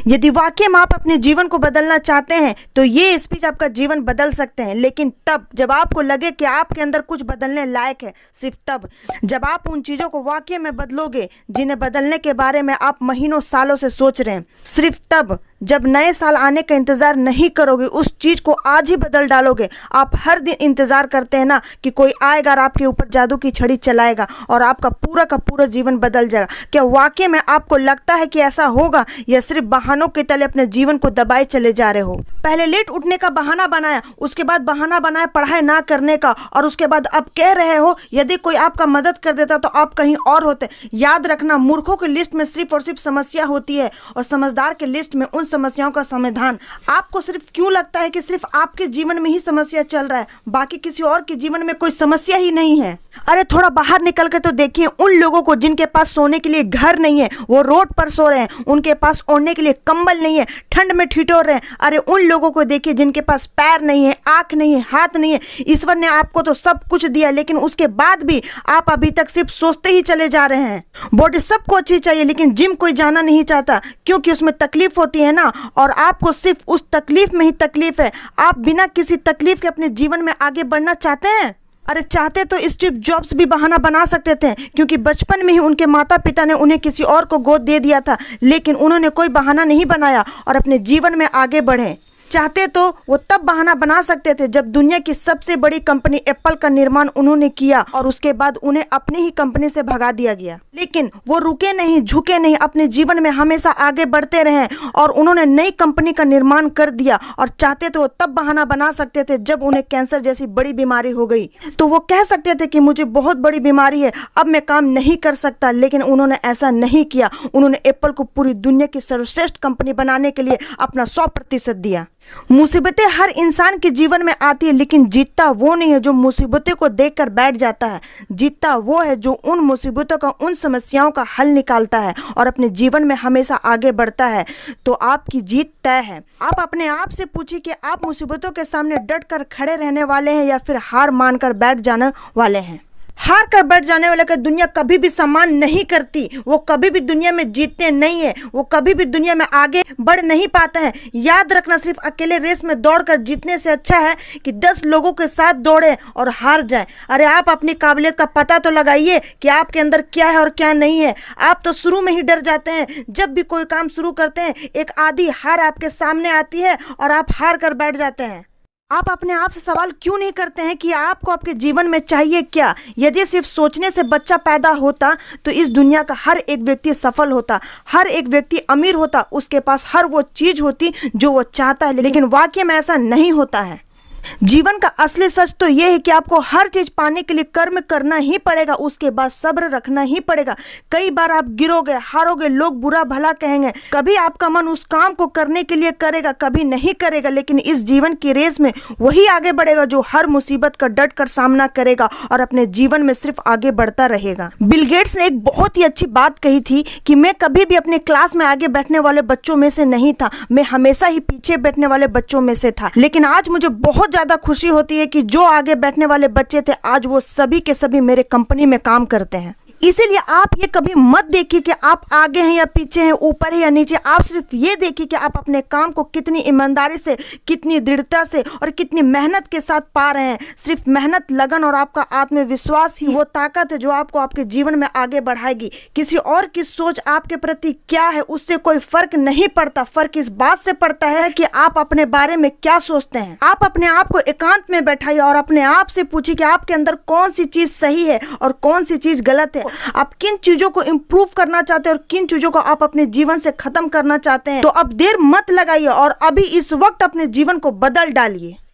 यदि वाकई में आप अपने जीवन को बदलना चाहते हैं तो ये स्पीच आपका जीवन बदल सकते हैं, लेकिन तब जब आपको लगे कि आपके अंदर कुछ बदलने लायक है। सिर्फ तब जब आप उन चीज़ों को वाकई में बदलोगे जिन्हें बदलने के बारे में आप महीनों सालों से सोच रहे हैं। सिर्फ तब जब नए साल आने का इंतज़ार नहीं करोगे, उस चीज़ को आज ही बदल डालोगे। आप हर दिन इंतज़ार करते हैं ना कि कोई आएगा और आपके ऊपर जादू की छड़ी चलाएगा और आपका पूरा का पूरा जीवन बदल जाएगा। क्या वाकई में आपको लगता है कि ऐसा होगा, या सिर्फ बहानों के तले अपने जीवन को दबाए चले जा रहे हो? पहले लेट उठने का बहाना बनाया, उसके बाद बहाना बनाया पढ़ाई ना करने का, और उसके बाद अब कह रहे हो यदि कोई आपका मदद कर देता तो आप कहीं और होते। याद रखना, मूर्खों की लिस्ट में सिर्फ और सिर्फ समस्या होती है और समझदार के लिस्ट में उन समस्याओं का समाधान। आपको सिर्फ क्यों लगता है कि सिर्फ आपके जीवन में ही समस्या चल रहा है, बाकी किसी और के जीवन में कोई समस्या ही नहीं है? अरे थोड़ा बाहर निकल के तो देखिए उन लोगों को जिनके पास सोने के लिए घर नहीं है, वो रोड पर सो रहे हैं, उनके पास ओढ़ने के लिए कंबल नहीं है, ठंड में ठिठुर रहे हैं। अरे उन लोगों को देखिए जिनके पास पैर नहीं है, आंख नहीं है, हाथ नहीं है। ईश्वर ने आपको तो सब कुछ दिया, लेकिन उसके बाद भी आप अभी तक सिर्फ सोचते ही चले जा रहे हैं। बॉडी सबको अच्छी चाहिए, लेकिन जिम कोई जाना नहीं चाहता, क्योंकि उसमें तकलीफ होती है ना, और आपको सिर्फ उस तकलीफ में ही तकलीफ है। आप बिना किसी तकलीफ के अपने जीवन में आगे बढ़ना चाहते हैं? अरे चाहते तो स्टीव जॉब्स भी बहाना बना सकते थे, क्योंकि बचपन में ही उनके माता पिता ने उन्हें किसी और को गोद दे दिया था, लेकिन उन्होंने कोई बहाना नहीं बनाया और अपने जीवन में आगे बढ़े। चाहते तो वो तब बहाना बना सकते थे जब दुनिया की सबसे बड़ी कंपनी एप्पल का निर्माण उन्होंने किया और उसके बाद उन्हें अपनी ही कंपनी से भगा दिया गया, लेकिन वो रुके नहीं, झुके नहीं, अपने जीवन में हमेशा आगे बढ़ते रहे और उन्होंने नई कंपनी का निर्माण कर दिया। और चाहते तो वो तब बहाना बना सकते थे जब उन्हें कैंसर जैसी बड़ी बीमारी हो गई, तो वो कह सकते थे कि मुझे बहुत बड़ी बीमारी है, अब मैं काम नहीं कर सकता, लेकिन उन्होंने ऐसा नहीं किया। उन्होंने एप्पल को पूरी दुनिया की सर्वश्रेष्ठ कंपनी बनाने के लिए अपना 100% दिया। मुसीबतें हर इंसान के जीवन में आती है, लेकिन जीतता वो नहीं है जो मुसीबतों को देखकर बैठ जाता है। जीतता वो है जो उन मुसीबतों का, उन समस्याओं का हल निकालता है और अपने जीवन में हमेशा आगे बढ़ता है। तो आपकी जीत तय है। आप अपने आप से पूछिए कि आप मुसीबतों के सामने डट कर खड़े रहने वाले हैं या फिर हार मानकर बैठ जाने वाले हैं। हार कर बैठ जाने वाले का दुनिया कभी भी सम्मान नहीं करती, वो कभी भी दुनिया में जीतते नहीं है, वो कभी भी दुनिया में आगे बढ़ नहीं पाता है। याद रखना, सिर्फ अकेले रेस में दौड़कर जीतने से अच्छा है कि 10 लोगों के साथ दौड़े और हार जाए। अरे आप अपनी काबिलियत का पता तो लगाइए कि आपके अंदर क्या है और क्या नहीं है। आप तो शुरू में ही डर जाते हैं। जब भी कोई काम शुरू करते हैं, एक आधी हार आपके सामने आती है और आप हार कर बैठ जाते हैं। आप अपने आप से सवाल क्यों नहीं करते हैं कि आपको आपके जीवन में चाहिए क्या? यदि सिर्फ सोचने से बच्चा पैदा होता तो इस दुनिया का हर एक व्यक्ति सफल होता, हर एक व्यक्ति अमीर होता, उसके पास हर वो चीज होती जो वो चाहता है, लेकिन वाकई में ऐसा नहीं होता है। जीवन का असली सच तो यह है कि आपको हर चीज पाने के लिए कर्म करना ही पड़ेगा, उसके बाद सब्र रखना ही पड़ेगा। कई बार आप गिरोगे, हारोगे, लोग बुरा भला कहेंगे, कभी आपका मन उस काम को करने के लिए करेगा, कभी नहीं करेगा, लेकिन इस जीवन की रेस में वही आगे बढ़ेगा जो हर मुसीबत का डट कर सामना करेगा और अपने जीवन में सिर्फ आगे बढ़ता रहेगा। बिल गेट्स ने एक बहुत ही अच्छी बात कही थी कि मैं कभी भी अपने क्लास में आगे बैठने वाले बच्चों में से नहीं था, मैं हमेशा ही पीछे बैठने वाले बच्चों में से था। लेकिन आज मुझे बहुत ज्यादा खुशी होती है कि जो आगे बैठने वाले बच्चे थे, आज वो सभी के सभी मेरे कंपनी में काम करते हैं। इसीलिए आप ये कभी मत देखिए कि आप आगे हैं या पीछे हैं, ऊपर है या नीचे। आप सिर्फ ये देखिए कि आप अपने काम को कितनी ईमानदारी से, कितनी दृढ़ता से और कितनी मेहनत के साथ पा रहे हैं। सिर्फ मेहनत, लगन और आपका आत्मविश्वास ही वो ताकत है जो आपको आपके जीवन में आगे बढ़ाएगी। किसी और की सोच आपके प्रति क्या है उससे कोई फर्क नहीं पड़ता। फर्क इस बात से पड़ता है कि आप अपने बारे में क्या सोचते हैं। आप अपने आप को एकांत में बैठाइए और अपने आप से पूछिए कि आपके अंदर कौन सी चीज सही है और कौन सी चीज गलत है। आप किन चीजों को इंप्रूव करना चाहते हैं और किन चीजों को आप अपने जीवन से खत्म करना चाहते हैं। तो अब देर मत लगाइए और अभी इस वक्त अपने जीवन को बदल डालिए।